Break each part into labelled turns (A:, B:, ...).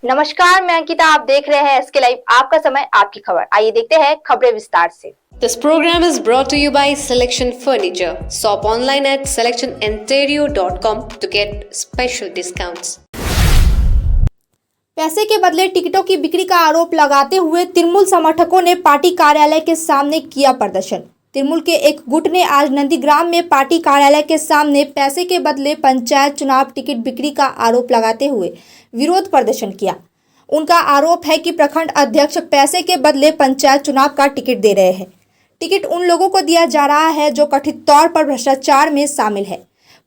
A: नमस्कार, मैं अंकिता। आप देख रहे हैं एसके लाइव। आपका समय, आपकी खबर। आइए देखते हैं खबरें विस्तार से।
B: This program is brought to you by Selection Furniture. Shop online at selectioninterior.com to get special discounts.
C: पैसे के बदले टिकटों की बिक्री का आरोप लगाते हुए तृणमूल समर्थकों ने पार्टी कार्यालय के सामने किया प्रदर्शन। तृणमूल के एक गुट ने आज नंदीग्राम में पार्टी कार्यालय के सामने पैसे के बदले पंचायत चुनाव टिकट बिक्री का आरोप लगाते हुए विरोध प्रदर्शन किया। उनका आरोप है कि प्रखंड अध्यक्ष पैसे के बदले पंचायत चुनाव का टिकट दे रहे हैं। टिकट उन लोगों को दिया जा रहा है जो कथित तौर पर भ्रष्टाचार में शामिल है।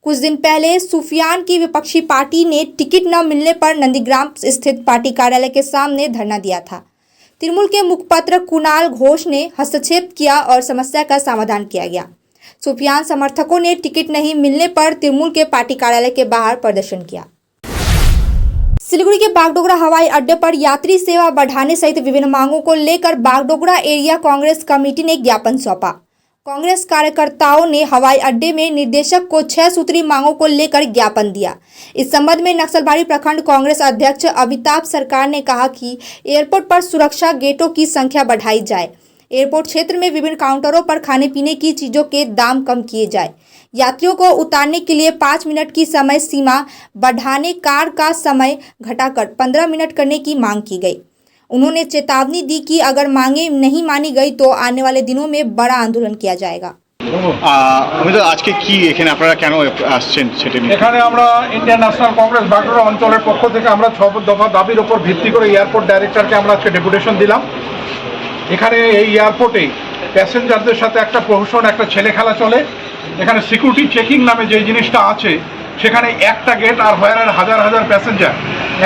C: कुछ दिन पहले सुफियान की विपक्षी पार्टी ने टिकट न मिलने पर नंदीग्राम स्थित पार्टी कार्यालय के सामने धरना दिया था। तृणमूल के मुखपत्र कुणाल घोष ने हस्तक्षेप किया और समस्या का समाधान किया गया। सुफियान समर्थकों ने टिकट नहीं मिलने पर तृणमूल के पार्टी कार्यालय के बाहर प्रदर्शन किया। सिलीगुड़ी के बागडोगरा हवाई अड्डे पर यात्री सेवा बढ़ाने सहित विभिन्न मांगों को लेकर बागडोगरा एरिया कांग्रेस कमेटी ने ज्ञापन सौंपा। कांग्रेस कार्यकर्ताओं ने हवाई अड्डे में निदेशक को 6 सूत्री मांगों को लेकर ज्ञापन दिया। इस संबंध में नक्सलबाड़ी प्रखंड कांग्रेस अध्यक्ष अमिताभ सरकार ने कहा कि एयरपोर्ट पर सुरक्षा गेटों की संख्या बढ़ाई जाए। एयरपोर्ट क्षेत्र में विभिन्न काउंटरों पर खाने पीने की चीजों के दाम कम किए जाए। यात्रियों को उतारने के लिए 5 मिनट की समय सीमा बढ़ाने, कार का समय घटाकर 15 मिनट करने की मांग की गई। उन्होंने चेतावनी दी कि अगर मांगे नहीं मानी गई तो आने वाले दिनों में बड़ा आंदोलन किया जाएगा।
D: আজকে কি এখানে আপনারা কেন আসছেন সেটা নিয়ে?
E: এখানে আমরা ইন্ডিয়ান ন্যাশনাল কংগ্রেস বাগডোগরা অঞ্চলের পক্ষ থেকে আমরা 6 দফা দাবির উপর ভিত্তি করে এয়ারপোর্ট ডাইরেক্টরকে আমরা আজকে ডেপুটেশন দিলাম। এখানে এই এয়ারপোর্টে প্যাসেঞ্জারদের সাথে একটা প্রহসন, একটা ছেলে খেলা চলে। এখানে সিকিউরিটি চেকিং নামে যে জিনিসটা আছে, সেখানে একটা গেট আর হয়ারের হাজার হাজার প্যাসেঞ্জার,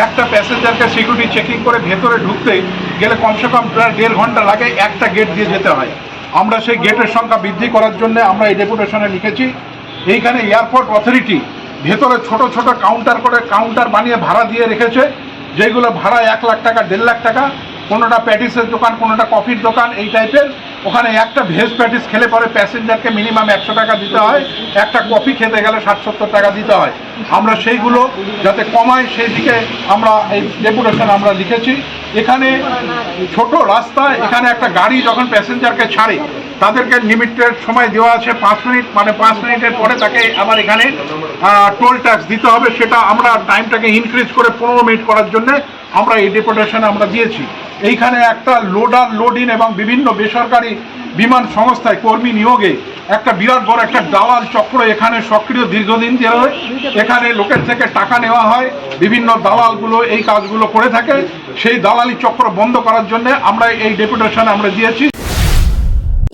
E: একটা প্যাসেঞ্জারকে সিকিউরিটি চেকিং করে ভেতরে ঢুকতে গেলে কমসে কম প্রায় 1.5 ঘন্টা লাগে। একটা গেট দিয়ে যেতে হয়। আমরা সেই গেটের সংখ্যা বৃদ্ধি করার জন্য আমরা এই ডেপুটেশনে লিখেছি। এইখানে এয়ারপোর্ট অথরিটি ভেতরে ছোট ছোট কাউন্টার করে কাউন্টার বানিয়ে ভাড়া দিয়ে রেখেছে, যেগুলো ভাড়া 1 লাখ টাকা, 1.5 লাখ টাকা। কোনোটা প্যাটিসের দোকান, কোনোটা কফির দোকান, এই টাইপের। ওখানে একটা ভেজ প্যাটিস খেলে পরে প্যাসেঞ্জারকে মিনিমাম 100 টাকা দিতে হয়, একটা কফি খেতে গেলে 60-70 টাকা দিতে হয়। আমরা সেইগুলো যাতে কমায় সেই দিকে আমরা এই ডেপুটেশন আমরা লিখেছি। এখানে ছোট রাস্তা, এখানে একটা গাড়ি যখন প্যাসেঞ্জারকে ছাড়ে তাদেরকে লিমিটেড সময় দেওয়া আছে 5 মিনিট, মানে 5 মিনিটের পরে তাকে আবার এখানে টোল ট্যাক্স দিতে হবে। সেটা আমরা টাইমটাকে ইনক্রিজ করে 15 মিনিট করার জন্য আমরা এই ডেপুটেশনে আমরা দিয়েছি। এইখানে একটা লোডার, লোড ইন এবং বিভিন্ন বেসরকারি বিমান সংস্থায় কর্মী নিয়োগে একটা বিরাট বড় একটা দালাল চক্র এখানে সক্রিয় দীর্ঘদিন ধরে। এখানে লোকের থেকে টাকা নেওয়া হয়, বিভিন্ন দালালগুলো এই কাজগুলো করে থাকে। সেই দালালি চক্র বন্ধ করার জন্য আমরা এই ডেপুটেশন আমরা দিয়েছি।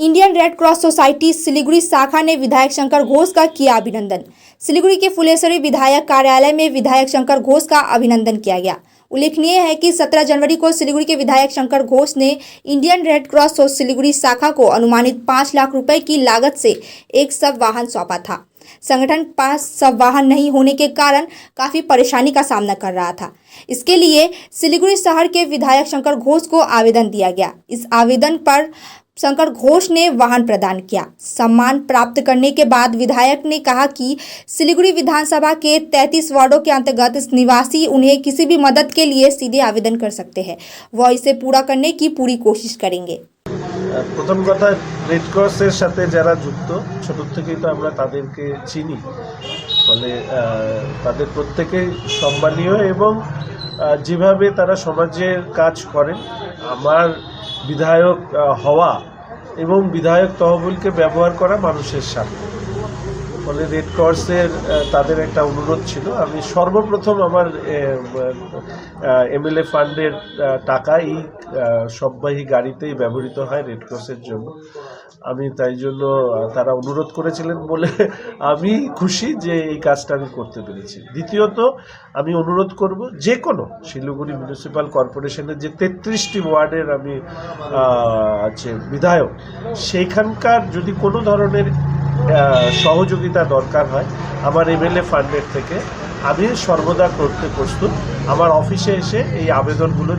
C: Indian red cross society Siliguri शाखा ने विधायक शंकर घोष का किया अभिनंदन। सिलीगुड़ी के फुलेश्वरी विधायक कार्यालय में विधायक शंकर घोष का अभिनंदन किया गया। उल्लेखनीय है कि 17 जनवरी को सिलीगुड़ी के विधायक शंकर घोष ने इंडियन रेड क्रॉस सिलीगुड़ी शाखा को अनुमानित 5 लाख रुपए की लागत से एक सब वाहन सौंपा था। संगठन पास सब वाहन नहीं होने के कारण काफी परेशानी का सामना कर रहा था। इसके लिए सिलीगुड़ी शहर के विधायक शंकर घोष को आवेदन दिया गया। इस आवेदन पर शंकर घोष ने वाहन प्रदान किया। सम्मान प्राप्त करने के बाद विधायक ने कहा कि सिलीगुड़ी विधानसभा के 33 वार्डों के अंतर्गत निवासी उन्हें किसी भी मदद के लिए सीधे आवेदन कर सकते हैं। वह इसे पूरा करने की पूरी कोशिश करेंगे।
F: প্রথম কথা, রেড ক্রসের সাথে যারা যুক্ত ছোট থেকেই তো আমরা তাদেরকে চিনি, ফলে তাদের প্রত্যেকেই সম্মানীয় এবং যেভাবে তারা সমাজের কাজ করেন, আমার বিধায়ক হওয়া এবং বিধায়ক তহবিলকে ব্যবহার করা মানুষের সাথে, ফলে রেড ক্রসের তাদের একটা অনুরোধ ছিল। আমি সর্বপ্রথম আমার এমএলএ ফান্ডের টাকা এই সববাহী গাড়িতেই ব্যবহৃত হয় রেড ক্রসের জন্য। আমি তাই জন্য তারা অনুরোধ করেছিলেন বলে আমি খুশি যে এই কাজটা আমি করতে পেরেছি। দ্বিতীয়ত, আমি অনুরোধ করব যে কোনো শিলিগুড়ি মিউনিসিপ্যাল কর্পোরেশনের যে 33টি ওয়ার্ডের আমি বিধায়ক, সেইখানকার যদি কোনো ধরনের সহযোগিতা দরকার হয় আমার এমএলএ ফান্ডের থেকে, আমি সর্বদা করতে প্রস্তুত। আমার অফিসে এসে এই আবেদনগুলো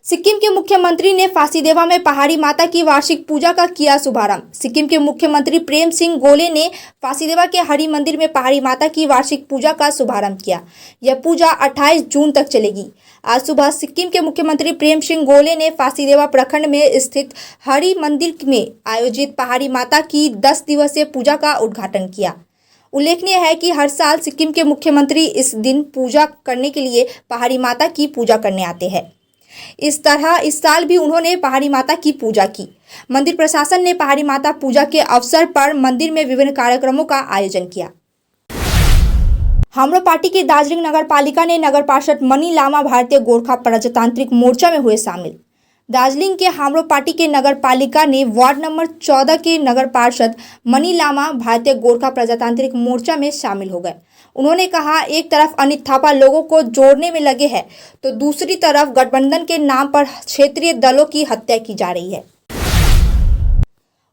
C: सिक्किम के मुख्यमंत्री ने फांसीदेवा में पहाड़ी माता की वार्षिक पूजा का किया शुभारंभ। सिक्किम के मुख्यमंत्री प्रेम सिंह गोले ने फांसीदेवा के हरि मंदिर में पहाड़ी माता की वार्षिक पूजा का शुभारंभ किया। यह पूजा 28 जून तक चलेगी। आज सुबह सिक्किम के मुख्यमंत्री प्रेम सिंह गोले ने फांसीदेवा प्रखंड में स्थित हरि मंदिर में आयोजित पहाड़ी माता की 10 दिवसीय पूजा का उद्घाटन किया। उल्लेखनीय है कि हर साल सिक्किम के मुख्यमंत्री इस दिन पूजा करने के लिए पहाड़ी माता की पूजा करने आते हैं। इस तरह इस साल भी उन्होंने पहाड़ी माता की पूजा की। मंदिर प्रशासन ने पहाड़ी माता पूजा के अवसर पर मंदिर में विभिन्न कार्यक्रमों का आयोजन किया। हाम्रो पार्टी की दार्जिलिंग नगर पालिका ने नगर पार्षद मनी लामा भारतीय गोरखा प्रजातांत्रिक मोर्चा में हुए शामिल। दार्जिलिंग के हाम्रो पार्टी के नगर पालिका ने वार्ड नंबर 14 के नगर पार्षद मनी लामा भारतीय गोरखा प्रजातांत्रिक मोर्चा में शामिल हो गए। उन्होंने कहा, एक तरफ अनिल थापा लोगों को जोड़ने में लगे हैं तो दूसरी तरफ गठबंधन के नाम पर क्षेत्रीय दलों की हत्या की जा रही है।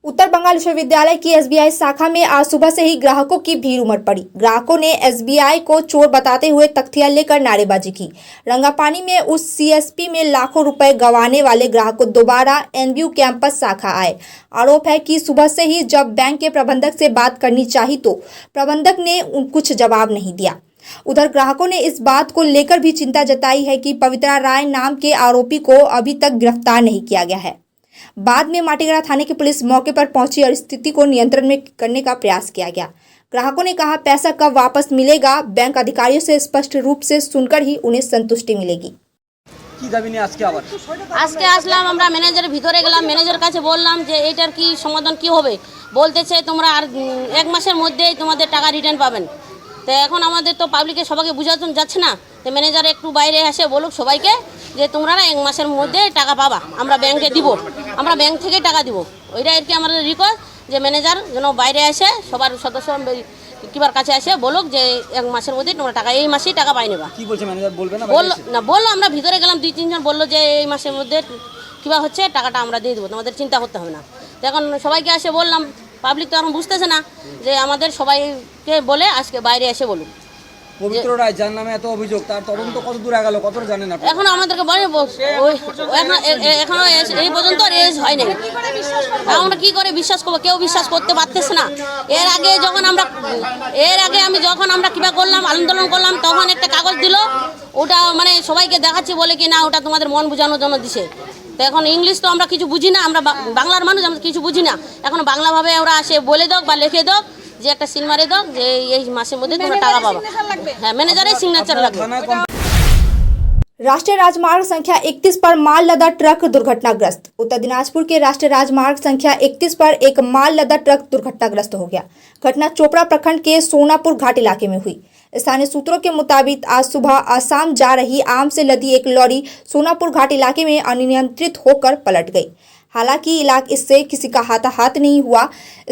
C: उत्तर बंगाल विश्वविद्यालय की एसबीआई शाखा में आज सुबह से ही ग्राहकों की भीड़ उमड़ पड़ी। ग्राहकों ने एसबीआई को चोर बताते हुए तख्तियां लेकर नारेबाजी की। रंगापानी में उस सीएसपी में लाखों रुपए गंवाने वाले ग्राहक दोबारा एनबीयू कैंपस शाखा आए। आरोप है कि सुबह से ही जब बैंक के प्रबंधक से बात करनी चाहिए तो प्रबंधक ने कुछ जवाब नहीं दिया। उधर ग्राहकों ने इस बात को लेकर भी चिंता जताई है कि पवित्रा राय नाम के आरोपी को अभी तक गिरफ्तार नहीं किया गया है। बाद में माटीगड़ा थाने की पुलिस मौके पर पहुंची और स्थिति को नियंत्रण में करने का प्रयास किया गया। ग्राहकों ने कहा, पैसा कब वापस मिलेगा, बैंक अधिकारियों से स्पष्ट रूप से सुनकर ही उन्हें संतुष्टि मिलेगी।
G: কি দাবি নিয়ে আজকে আসলাম আমরা ম্যানেজারের ভিতরে গেলাম, ম্যানেজার কাছে বললাম যে এটার কি সমাধান কি হবে। বলতেছে তোমরা আর 1 মাসের মধ্যেই তোমাদের টাকা রিটার্ন পাবেন। তো এখন আমাদের তো পাবলিকে সবাইকে বোঝাতে যাচ্ছে না, তো ম্যানেজার একটু বাইরে এসে বলুক সবাইকে যে তোমরা 1 মাসের মধ্যে টাকা পাবা, আমরা ব্যাংকে দিব, আমরা ব্যাংক থেকে টাকা দিব। ওইটা আর কি আমাদের রিকোয়েস্ট যে ম্যানেজার যেন বাইরে এসে সবার সদস্য কিবার কাছে এসে বলুক যে 1 মাসের মধ্যে তোমরা টাকা এই মাসেই টাকা পাই নেবা।
H: কি বলছে ম্যানেজার, বলবে না?
G: বললো আমরা ভিতরে গেলাম, 2-3 জন বললো যে এই মাসের মধ্যে কিবা হচ্ছে টাকাটা আমরা দিয়ে দেবো, তোমাদের চিন্তা করতে হবে না। তো এখন সবাইকে এসে বললাম, পাবলিক তো এখন বুঝতেছে না যে আমাদের সবাইকে বলে আজকে বাইরে এসে বলুন।
H: পবিত্র রায় যার নামে এত অভিযোগ, তার তদন্ত কত দূর গেল, কত জানেন আপনি?
G: এখন আমাদেরকে বলে এখনো এই পর্যন্ত রেজ হয় নাই। আমরা কি করে বিশ্বাস করবো? কেউ বিশ্বাস করতে পারতেছে না। এর আগে আমি যখন আমরা কিবা করলাম, আন্দোলন করলাম, তখন একটা কাগজ দিল, ওটা মানে সবাইকে দেখাচ্ছি বলে কি না ওটা তোমাদের মন বোঝানোর জন্য দিছে। তো এখন ইংলিশ তো আমরা কিছু বুঝি না, আমরা বাংলার মানুষ, আমরা কিছু বুঝি না। এখন বাংলাভাবে ওরা আসে বলে দাও বা লিখে দাও যে একটা সিল মারে দাও যে এই মাসের মধ্যে তোমরা টাকা পাবা। হ্যাঁ, ম্যানেজারের সিগনেচার লাগবে।
C: राष्ट्रीय राजमार्ग संख्या 31 पर माल लदा ट्रक दुर्घटनाग्रस्त। उत्तर दिनाजपुर के राष्ट्रीय राजमार्ग संख्या 31 पर एक माल लदा ट्रक दुर्घटनाग्रस्त हो गया। घटना चोपड़ा प्रखंड के सोनापुर घाट इलाके में हुई। स्थानीय सूत्रों के मुताबिक आज सुबह असम जा रही आम से लदी एक लॉरी सोनापुर घाट इलाके में अनियंत्रित होकर पलट गई। हालांकि इलाके इससे किसी का हाथाहाथ नहीं हुआ।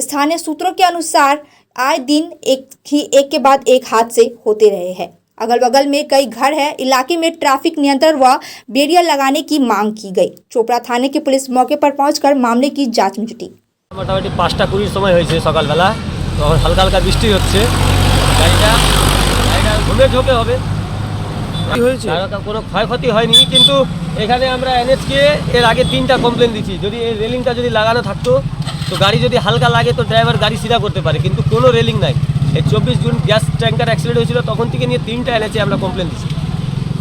C: स्थानीय सूत्रों के अनुसार आए दिन एक के बाद एक हादसे होते रहे हैं। अगल बगल में कई घर है। इलाके में ट्रैफिक नियंत्रण व बैरियर लगाने की मांग की गई। चोपड़ा थाने की पुलिस मौके पर पहुंचकर मामले की जांच में जुटी।
I: মোটামুটি 5টা 20 সময় হয়েছে সকালবেলা, তখন হালকা হালকা বৃষ্টি হচ্ছে, গাড়িটা ঘুমে ঝোঁকে হবে। কোনো ক্ষয়ক্ষতি হয়নি, কিন্তু এখানে আমরা এনএচকে এর আগে 3টা কমপ্লেন দিচ্ছি। যদি এই রেলিংটা যদি লাগানো থাকতো তো গাড়ি যদি হালকা লাগে তো ড্রাইভার গাড়ি সিধা করতে পারে, কিন্তু কোনো রেলিং নাই। এই 24 জুন গ্যাস ট্যাঙ্কার অ্যাক্সিডেন্ট হয়েছিল, তখন থেকে নিয়ে 3টা এনএচে আমরা কমপ্লেন দিচ্ছি,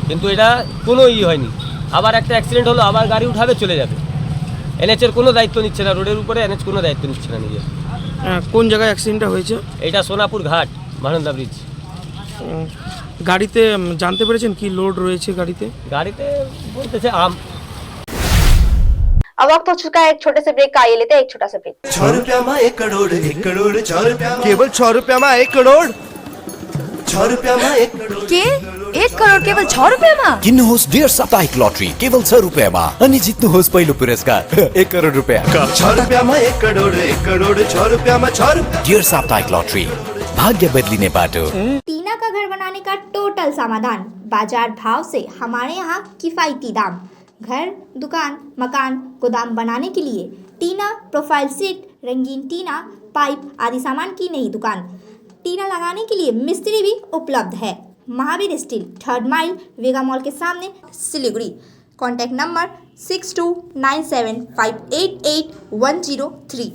I: কিন্তু এটা কোনো হয়নি। আবার একটা অ্যাক্সিডেন্ট হলো, আবার গাড়ি উঠাবে চলে যাবে। এনএচের কোনো দায়িত্ব নিচ্ছে না, রোডের উপরে এনএচ কোনো দায়িত্ব নিচ্ছে না নিজের।
J: কোন জায়গায় অ্যাক্সিডেন্টটা হয়েছে?
I: এটা সোনাপুর ঘাট, মানন্দা ব্রিজ।
J: গাড়িতে জানতে পেরেছেন কি লোড রয়েছে গাড়িতে?
I: গাড়িতে বলতেছে আম।
A: अब वक्त हो चुका है एक छोटे से ब्रेक का, आइए लेते हैं एक छोटा सा ब्रेक।
K: 6 रुपया में 1 करोड़, 1 करोड़ 6 रुपया में।
L: केवल 6 रुपया में 1 करोड़।
K: 6 रुपया में 1 करोड़
M: के 1 करोड़ केवल 6 रुपया में।
N: किन्नुहोस् डेढ साप्ताहिक लटरी केवल 6 रुपयामा अनि जित्नुहोस् पहिलो पुरस्कार 1 करोड रुपैयाँ।
K: 6 रुपया में 1 करोड़, 1 करोड़ 6 रुपया में 6 रुपया।
N: डेढ साप्ताहिक लटरी, भाग्य बदलिने बाटो।
C: टीना का घर बनाने का टोटल समाधान, बाजार भाव से हमारे यहाँ किफायती दाम। घर, दुकान, मकान, गोदाम बनाने के लिए टीना, प्रोफाइल सीट, रंगीन टीना, पाइप आदि सामान की नई दुकान। टीना लगाने के लिए मिस्त्री भी उपलब्ध है। महावीर स्टील, 3rd माइल, वेगा मॉल के सामने, Siliguri. Contact number 6297588103।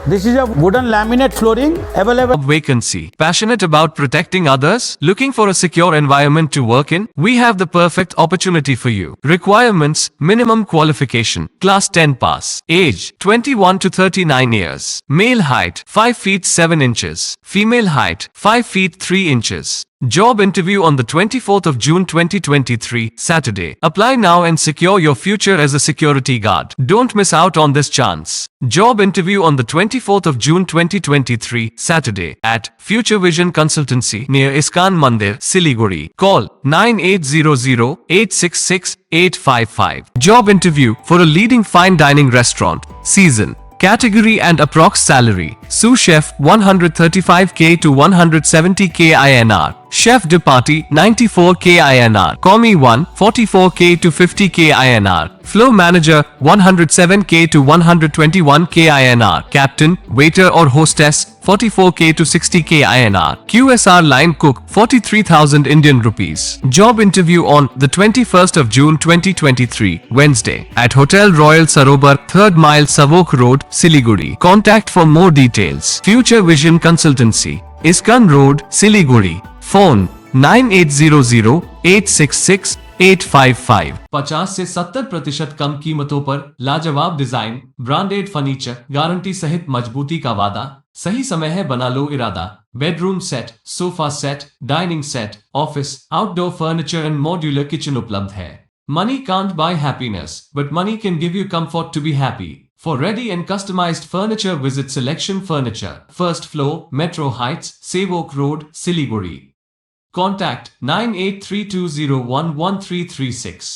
L: This is a wooden laminate flooring available.
O: Vacancy. Passionate about protecting others? Looking for a secure environment to work in? We have the perfect opportunity for you. Requirements: minimum qualification, class 10 pass. Age: 21 to 39 years. Male height: 5 feet 7 inches. Female height: 5 feet 3 inches. Job interview on the 24th of June 2023, Saturday. Apply now and secure your future as a security guard. Don't miss out on this chance. Job interview on the 24th of June 2023, Saturday, at Future Vision Consultancy near Iskan Mandir, Siliguri. Call 9800-866-855. Job interview for a leading fine dining restaurant. Season. Category and approx salary: sous chef 135k to 170k INR. Chef de partie 94k INR. Commis 1 44k to 50k INR. Floor manager 107k to 121k INR. Captain, waiter or hostess 44k to 60k INR. QSR line cook 43,000 Indian rupees. Job interview on the 21st of June 2023, Wednesday, at Hotel Royal Sarobar, 3rd mile Savok Road, Siliguri. Contact for more details. Future Vision Consultancy, Iskan Road, Siliguri. Phone 9800-866-855। 50 से 70% कम कीमतों पर लाजवाब design, branded furniture, guarantee सहित मजबूती का वादा। सही समय है, बना लो इरादा। Bedroom set, sofa set, dining set, office, outdoor furniture and modular kitchen उपलब्ध है। Money can't buy happiness, but money can give you comfort to be happy. For ready and customized furniture, visit Selection Furniture, 1st floor, Metro Heights, Savok Road, Siliguri. Contact 9832011336.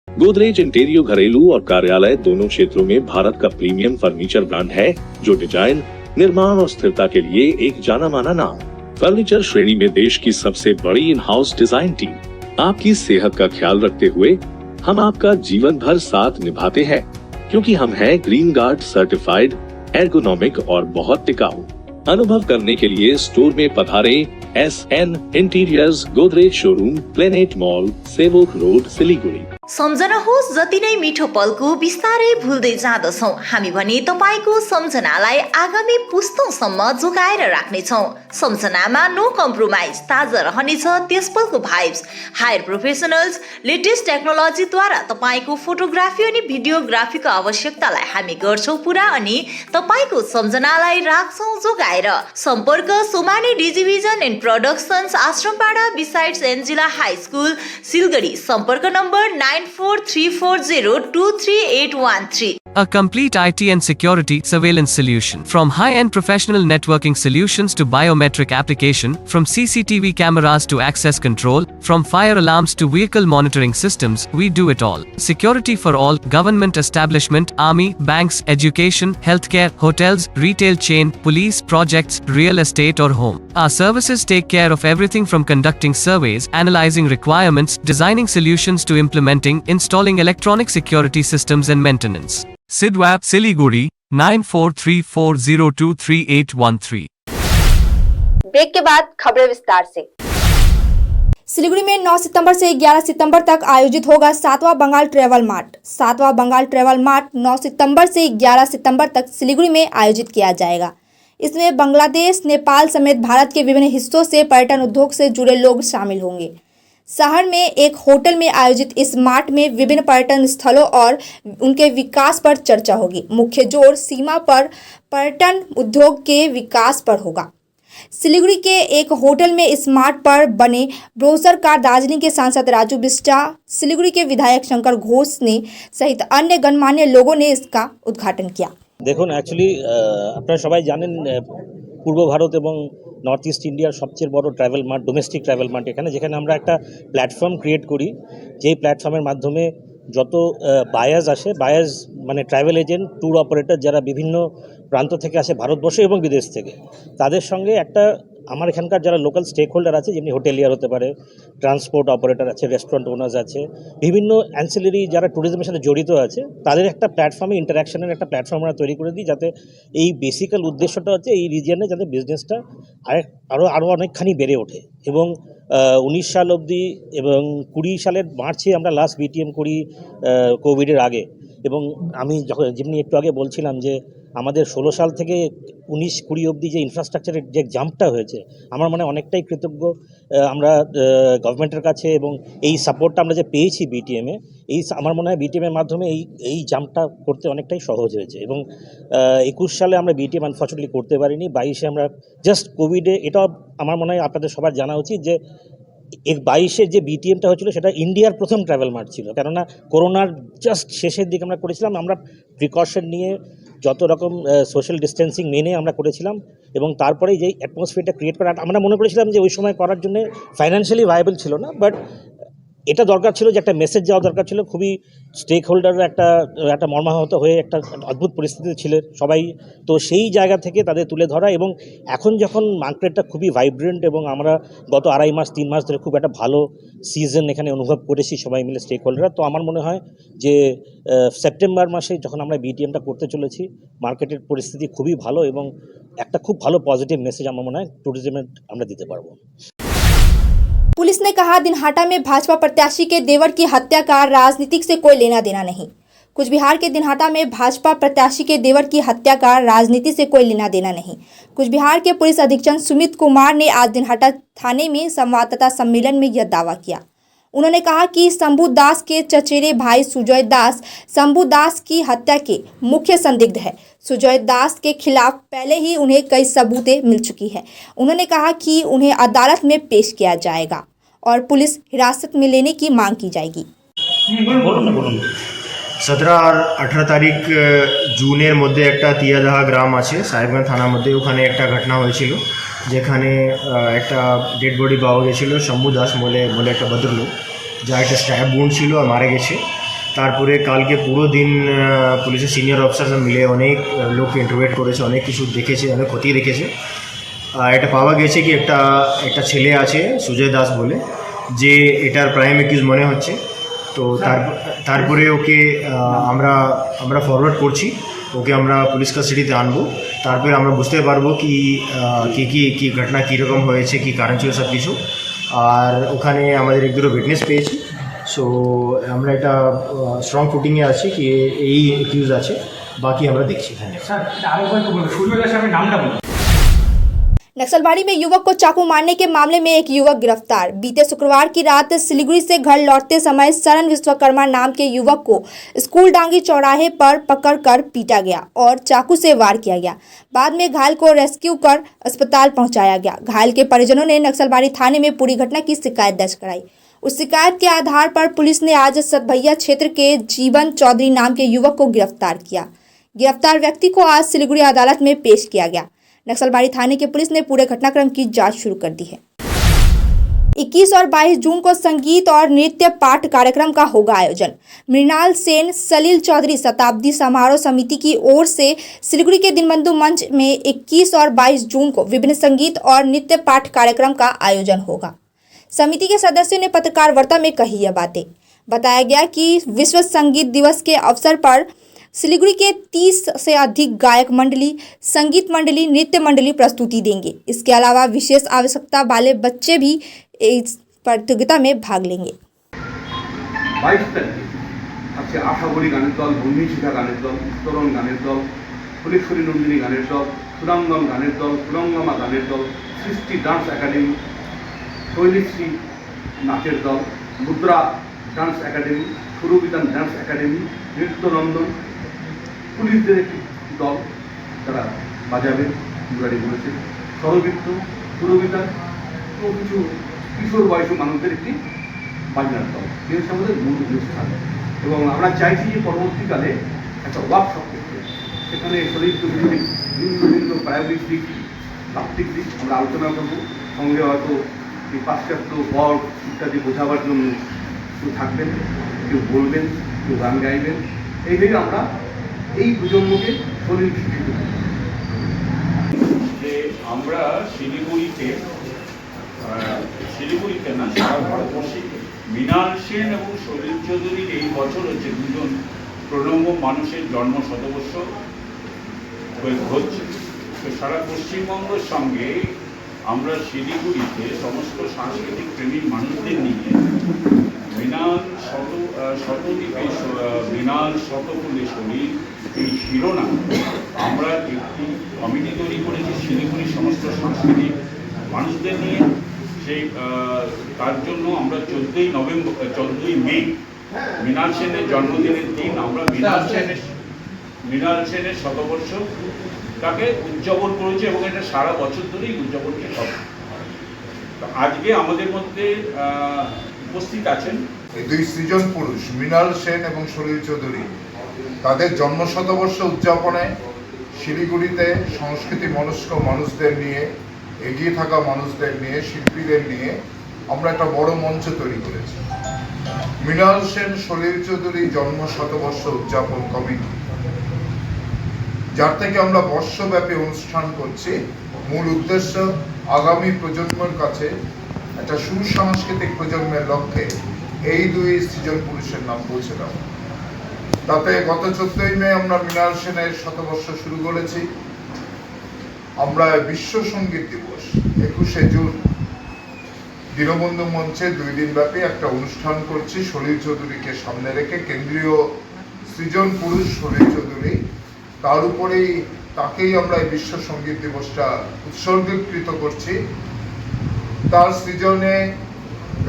P: Godrej इंटीरियो घरेलू और कार्यालय दोनों क्षेत्रों में भारत का premium furniture brand है, जो design, निर्माण और स्थिरता के लिए एक जाना माना नाम। फर्नीचर श्रेणी में देश की सबसे बड़ी इन हाउस डिजाइन टीम। आपकी सेहत का ख्याल रखते हुए हम आपका जीवन भर साथ निभाते हैं, क्योंकि हम हैं ग्रीन गार्ड सर्टिफाइड, एर्गोनॉमिक और बहुत टिकाऊ। अनुभव करने के लिए स्टोर में पधारे। SN interiors, Godrej showroom, planet mall, Sevoke road, Siliguri.
M: सम्झनुहोस्, जति नै मिठो पलको बिस्तारै भुल्दै जाँदछौँ हामी भने तपाईको सम्झनालाई आगामी पुस्तौंसम्म जोगाएर राख्नेछौँ। सम्झनामा नो कम्प्रोमाइज, ताजा रहनेछ त्यस पलको भाइब्स। हायर प्रोफेसनल्स, लेटेस्ट टेक्नोलोजीद्वारा तपाईको फोटोग्राफी अनि भिडियोग्राफीको आवश्यकतालाई हामी गर्छौँ पुरा अनि तपाईको सम्झनालाई राख्छौँ जोगाएर। सम्पर्क Somani digivision and productions, Ashrampara, besides Angela high school, Siliguri. सम्पर्क number 9434023813।
O: A complete IT and security surveillance solution. From high-end professional networking solutions to biometric application, from CCTV cameras to access control, from fire alarms to vehicle monitoring systems, we do it all. Security for all, government establishment, army, banks, education, healthcare, hotels, retail chain, police, projects, real estate or home. Our services take care of everything from conducting surveys, analyzing requirements, designing solutions to implementing, installing electronic security systems and maintenance. Sidwap, Siliguri, 9434023813।
A: Break के बाद खबरें विस्तार से।
C: सिलीगुड़ी में 9 सितंबर से 11 सितंबर तक आयोजित होगा 7वां बंगाल ट्रैवल मार्ट। 7वां बंगाल ट्रैवल मार्ट 9 सितंबर से 11 सितंबर तक सिलीगुड़ी में आयोजित किया जाएगा। इसमें बांग्लादेश, नेपाल समेत भारत के विभिन्न हिस्सों से पर्यटन उद्योग से जुड़े लोग शामिल होंगे। शहर में एक होटल में आयोजित इस मार्ट में विभिन्न पर्यटन स्थलों और उनके विकास पर चर्चा होगी। मुख्य जोर सीमा पर पर्यटन उद्योग के विकास पर होगा। सिलीगुड़ी के एक होटल में स्मार्ट पर बने ब्रोशर का दार्जिलिंग के सांसद राजू बिष्टा, सिलीगुड़ी के विधायक शंकर घोष ने सहित अन्य गणमान्य लोगों ने इसका उद्घाटन किया।
Q: দেখুন অ্যাকচুয়ালি আপনারা সবাই জানেন পূর্ব ভারত এবং নর্থ ইস্ট ইন্ডিয়ার সবচেয়ে বড় travel mart, domestic travel mart এখানে, যেখানে আমরা একটা প্ল্যাটফর্ম ক্রিয়েট করি, যেই প্ল্যাটফর্মের মাধ্যমে যত বায়ার্স আসে, বায়ার্স মানে ট্রাভেল এজেন্ট, ট্যুর অপারেটর যারা বিভিন্ন প্রান্ত থেকে আসে ভারতবর্ষ এবং বিদেশ থেকে, তাদের সঙ্গে একটা আমার এখানকার যারা লোকাল স্টেক হোল্ডার আছে, যেমনি হোটেলিয়ার হতে পারে, ট্রান্সপোর্ট অপারেটর আছে, রেস্টুরেন্ট ওনার্স আছে, বিভিন্ন অ্যান্সিলারি যারা ট্যুরিজমের সাথে জড়িত আছে, তাদের একটা প্ল্যাটফর্মে ইন্টারাকশনের একটা প্ল্যাটফর্ম আমরা তৈরি করে দিই, যাতে এই বেসিক্যাল উদ্দেশ্যটা হচ্ছে এই রিজিয়নে যাতে বিজনেসটা আরও অনেকখানি বেড়ে ওঠে। এবং 19 সাল অবধি এবং 20 সালের মার্চে আমরা লাস্ট বিটিএম করি কোভিডের আগে। এবং আমি যখন যেমনি একটু আগে বলছিলাম যে আমাদের 16 সাল থেকে 19-20 অবধি যে ইনফ্রাস্ট্রাকচারের যে জাম্পটা হয়েছে, আমার মনে অনেকটাই কৃতজ্ঞ আমরা গভর্নমেন্টের কাছে, এবং এই সাপোর্টটা আমরা যে পেয়েছি বিটিএমে, আমার মনে হয় বিটিএমের মাধ্যমে এই জাম্পটা করতে অনেকটাই সহজ হয়েছে। এবং 21 সালে আমরা বিটিএম আনফর্চুনেটলি করতে পারিনি, 22-এ আমরা জাস্ট কোভিডে, এটাও আমার মনে হয় আপনাদের সবার জানা উচিত যে 22-এর যে বিটিএমটা হয়েছিল সেটা ইন্ডিয়ার প্রথম ট্রাভেল মার্ট ছিল, কেননা করোনার জাস্ট শেষের দিকে আমরা করেছিলাম, আমরা প্রিকশন নিয়ে যত রকম সোশ্যাল ডিস্টেন্সিং মেনে আমরা করেছিলাম। এবং তারপরেই যে অ্যাটমসফিয়ারটা ক্রিয়েট করা, আমরা মনে করেছিলাম যে ওই সময় করার জন্য ফাইন্যান্সিয়ালি ভায়াবল ছিল না, বাট এটা দরকার ছিল যে একটা মেসেজ যাওয়া দরকার ছিল, খুবই স্টেক হোল্ডাররা একটা মর্মাহত হয়ে একটা অদ্ভুত পরিস্থিতিতে ছিলেন সবাই, তো সেই জায়গা থেকে তাদের তুলে ধরা। এবং এখন যখন মার্কেটটা খুবই ভাইব্রেন্ট এবং আমরা গত 2.5-3 মাস ধরে খুব একটা ভালো সিজন এখানে অনুভব করেছি সবাই মিলে স্টেক হোল্ডাররা, তো আমার মনে হয় যে সেপ্টেম্বর মাসে যখন আমরা বিটিএমটা করতে চলেছি, মার্কেটের পরিস্থিতি খুবই ভালো এবং একটা খুব ভালো পজিটিভ মেসেজ আমার মনে হয় ট্যুরিজমের আমরা দিতে পারবো।
C: पुलिस ने कहा, दिनहाटा में भाजपा प्रत्याशी के देवर की हत्या का राजनीतिक से कोई लेना देना नहीं। कुछ बिहार के दिनहाटा में भाजपा प्रत्याशी के देवर की हत्या का राजनीति से कोई लेना देना नहीं। कुछ बिहार के पुलिस अधीक्षक सुमित कुमार ने आज दिनहाटा थाने में संवाददाता सम्मेलन में यह दावा किया। उन्होंने कहा कि शंभू दास के चचेरे भाई सुजय दास शंभू दास की हत्या के मुख्य संदिग्ध है। सुजय दास के खिलाफ पहले ही उन्हें कई सबूतें मिल चुकी है। उन्होंने कहा कि उन्हें अदालत में पेश किया जाएगा और पुलिस हिरासत में लेने की मांग की जाएगी।
R: 17 আর 18 তারিখ জুনের মধ্যে একটা তিয়াদাহা গ্রাম আছে সাহেবগঞ্জ থানার মধ্যে, ওখানে একটা ঘটনা হয়েছিল যেখানে একটা ডেড বডি পাওয়া গেছিল, শম্ভু দাস বলে একটা ভদ্রলোক, যার একটা স্ট্যাব উন্ড ছিল আর মারা গেছে। তারপরে কালকে পুরো দিন পুলিশের সিনিয়র অফিসাররা মিলে অনেক লোককে ইন্টারোগেট করেছে, অনেক কিছু দেখেছে, অনেক ক্ষতি দেখেছে। এটা পাওয়া গেছে কি একটা ছেলে আছে সুজয় দাস বলে, যে এটার প্রাইম অ্যাকিউজ মনে হচ্ছে। তো তারপরে ওকে আমরা ফরওয়ার্ড করছি, ওকে আমরা পুলিশ কাস্টাডিতে আনবো, তারপরে আমরা বুঝতে পারবো কি ঘটনা কীরকম হয়েছে, কি কারণ ছিল সব কিছু। আর ওখানে আমাদের এক দুটো উইটনেস পেয়েছি, সো আমরা একটা স্ট্রং ফুটিংয়ে আছি কি এই অ্যাকিউজ আছে, বাকি আমরা দেখছি।
C: नक्सलबाड़ी में युवक को चाकू मारने के मामले में एक युवक गिरफ्तार। बीते शुक्रवार की रात सिलीगुड़ी से घर लौटते समय शरण विश्वकर्मा नाम के युवक को स्कूल डांगी चौराहे पर पकड़कर पीटा गया और चाकू से वार किया गया। बाद में घायल को रेस्क्यू कर अस्पताल पहुंचाया गया। घायल के परिजनों ने नक्सलबाड़ी थाने में पूरी घटना की शिकायत दर्ज कराई। उस शिकायत के आधार पर पुलिस ने आज सतभैया क्षेत्र के जीवन चौधरी नाम के युवक को गिरफ्तार किया। गिरफ्तार व्यक्ति को आज सिलीगुड़ी अदालत में पेश किया गया। नक्सलबाड़ी थाने की पुलिस ने पूरे घटनाक्रम की जांच शुरू कर दी है। 21 और 22 जून को संगीत और नृत्य पाठ कार्यक्रम का होगा आयोजन। मृणाल सेन सलील चौधरी शताब्दी समारोह समिति की ओर से सिलीगुड़ी के दीनबंधु मंच में 21 और 22 जून को विभिन्न संगीत और नृत्य पाठ कार्यक्रम का आयोजन होगा। समिति के सदस्यों ने पत्रकार वार्ता में कही यह बातें। बताया गया कि विश्व संगीत दिवस के अवसर पर सिलीगुड़ी के 30 से अधिक गायक मंडली, संगीत मंडली, नृत्य मंडली प्रस्तुति देंगे। इसके अलावा विशेष आवश्यकता वाले बच्चे भी इस प्रतियोगिता में भाग लेंगे।
E: 22 তারিখে আছে আশাবরী গানের দল, ভূমিশিখা গানের দল, উত্তরণ গানের দল, ফুলেশ্বরী নন্দিনী গানের দল, সুরাঙ্গম গানের দল, সুরঙ্গমা গানের দল, সৃষ্টি ডান্স একাডেমি, শৈলীশ্রী নাচের দল, মুদ্রা ডান্স একাডেমি, সুরবিতান ডান্স একাডেমি, নৃত্যনন্দন, পুলিশদের একটি দল যারা বাজাবে, মুরারি বলেছে, ষড়বৃত্ত, পুরবিতার ও কিছু কিশোর বয়সী মানুষদের একটি বাজনার দল, এটা আমাদের মূল অনুষ্ঠান। এবং আমরা চাইছি যে পরবর্তীকালে একটা ওয়ার্কশপ করতে, সেখানে চরিত্র ভিত্তিক ভিন্ন ভিন্ন প্রায়োগিক দিক, তাত্ত্বিক দিক আমরা আলোচনা করব। সঙ্গে হয়তো এই পাশ্চাত্য বর্ড ইত্যাদি বোঝাবার জন্য কেউ থাকবেন, কেউ বলবেন, কেউ গান গাইবেন। এইভাবে আমরা এই প্রজন্মকে শরীর শিক্ষিত করব।
S: যে আমরা শিলিগুড়িতে না সারা ভারতবর্ষে মৃণাল সেন এবং সলিল চৌধুরীর এই বছর হচ্ছে দুজন প্রণম্য মানুষের জন্ম শতবর্ষ হচ্ছে। তো সারা পশ্চিমবঙ্গের সঙ্গে আমরা শিলিগুড়িতে সমস্ত সাংস্কৃতিক প্রেমী মানুষদের নিয়ে মৃণাল শতকুলে সলিল এই শিরোনাম আমরা একটি কমিটি তৈরি করেছি শিলিগুড়ির সমস্ত সাংস্কৃতিক মানুষদের নিয়ে। সেই তার জন্য আমরা 14ই মে মৃণাল সেনের জন্মদিনের দিন আমরা মৃণাল সেনের শতবর্ষ তাকে উদযাপন করেছি এবং এটা সারা বছর ধরেই উদযাপনটি হবে। তো আজকে আমাদের মধ্যে উপস্থিত আছেন
T: এই দুই সৃজন পুরুষ মৃণাল সেন এবং সলিল চৌধুরী। তাদের জন্ম শতবর্ষ উদযাপনে শিলিগুড়িতে সংস্কৃতি মনস্ক মানুষদের নিয়ে, এগিয়ে থাকা মানুষদের নিয়ে, শিল্পীদের নিয়ে আমরা একটা বড় মঞ্চ তৈরি করেছি। মৃণাল সেন সলিল চৌধুরী জন্ম শতবর্ষ উদযাপন কমিটি, যার থেকে আমরা বর্ষব্যাপী অনুষ্ঠান করছি। মূল উদ্দেশ্য আগামী প্রজন্মের কাছে একটা সুসাংস্কৃতিক প্রজন্মের লক্ষ্যে এই দুই সৃজন পুরুষের নাম পৌঁছে দেওয়া। তাতে গত 14ই মে আমরা মৃণাল সেনের শতবর্ষ শুরু করেছি। আমরা বিশ্ব সঙ্গীত দিবস 21শে জুন দীনবন্ধু মঞ্চে 2 দিন ব্যাপী একটা অনুষ্ঠান করছি সলিল চৌধুরীকে সামনে রেখে। কেন্দ্রীয় সৃজন পুরুষ সলিল চৌধুরী, তার উপরেই তাকেই আমরা এই বিশ্ব সঙ্গীত দিবসটা উৎসর্গীকৃত করছি। তার সৃজনে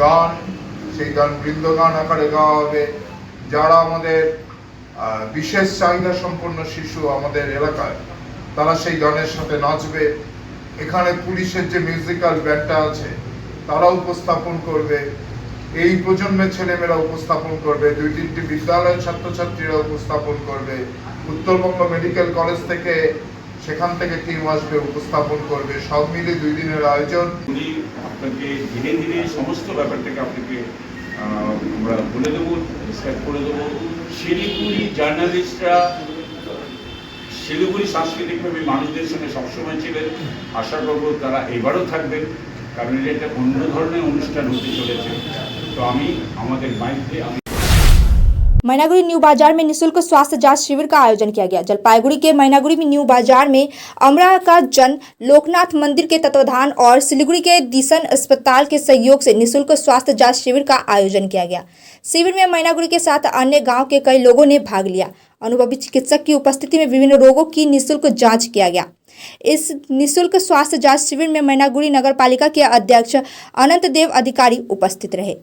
T: গান, সেই গান বৃন্দগান আকারে গাওয়া হবে। যারা আমাদের বিশেষ চাহিদা সম্পন্ন শিশু আমাদের এলাকায়, তারা সেই গানের সাথে নাচবে। এখানে পুলিশের যে মিউজিক্যাল ব্যান্ডটা আছে তারা উপস্থাপন করবে, এই প্রজন্মের ছেলেমেয়েরা উপস্থাপন করবে, 2-3টি বিদ্যালয়ের ছাত্রছাত্রীরা উপস্থাপন করবে, উত্তরবঙ্গ মেডিকেল কলেজ থেকে সেখান থেকে টিম আসবে, উপস্থাপন করবে। সব মিলে 2 দিনের আয়োজন।
S: উনি আপনাকে ধীরে ধীরে সমস্ত ব্যাপারটাকে আপনাকে আমরা বলে দেবো, ডিসকাস করে দেবো। শিলিগুড়ি জার্নালিস্টরা শিলিগুড়ি সাংস্কৃতিকভাবে মানুষদের সঙ্গে সবসময় ছিলেন, আশা করব তারা এবারও থাকবেন, কারণ এটা একটা অন্য ধরনের অনুষ্ঠান হতে চলেছে। তো আমি আমাদের মাইকে
C: मैनागुड़ी न्यू बाजार में निशुल्क स्वास्थ्य जांच शिविर का आयोजन किया गया। जलपाईगुड़ी के मैनागुड़ी में न्यू बाजार में अमरा का जन लोकनाथ मंदिर के तत्वाधान और सिलीगुड़ी के दिसन अस्पताल के सहयोग से निशुल्क स्वास्थ्य जांच शिविर का आयोजन किया गया। शिविर में मैनागुड़ी के साथ अन्य गांव के कई लोगों ने भाग लिया। अनुभवी चिकित्सक की उपस्थिति में विभिन्न रोगों की निशुल्क जांच किया गया। इस निशुल्क स्वास्थ्य जांच शिविर में मैनागुड़ी नगर पालिका के अध्यक्ष अनंत देव अधिकारी उपस्थित रहे।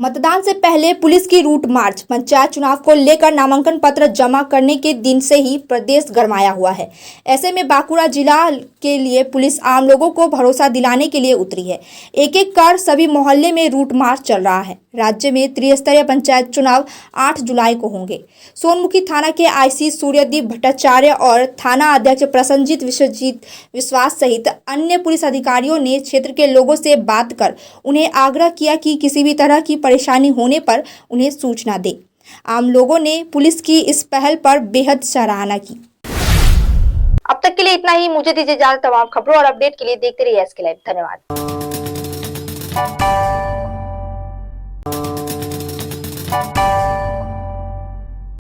C: मतदान से पहले पुलिस की रूट मार्च। पंचायत चुनाव को लेकर नामांकन पत्र जमा करने के दिन से ही प्रदेश गरमाया हुआ है। ऐसे में बांकुड़ा जिला के लिए पुलिस आम लोगों को भरोसा दिलाने के लिए उतरी है। एक एक कर सभी मोहल्ले में रूट मार्च चल रहा है। राज्य में त्रिस्तरीय पंचायत चुनाव 8 जुलाई को होंगे। सोनमुखी थाना के आईसी सूर्यदीप भट्टाचार्य और थाना अध्यक्ष प्रसन्नजीत विश्वजीत विश्वास सहित अन्य पुलिस अधिकारियों ने क्षेत्र के लोगों से बात कर उन्हें आग्रह किया कि किसी भी तरह की परेशानी होने पर उन्हें सूचना दें। आम लोगों ने पुलिस की इस पहल पर बेहद सराहना की।
A: अब तक के लिए इतना ही। मुझे दीजिए इजाजत। तमाम खबरों और अपडेट के लिए देखते रहिए एसके लाइव। धन्यवाद।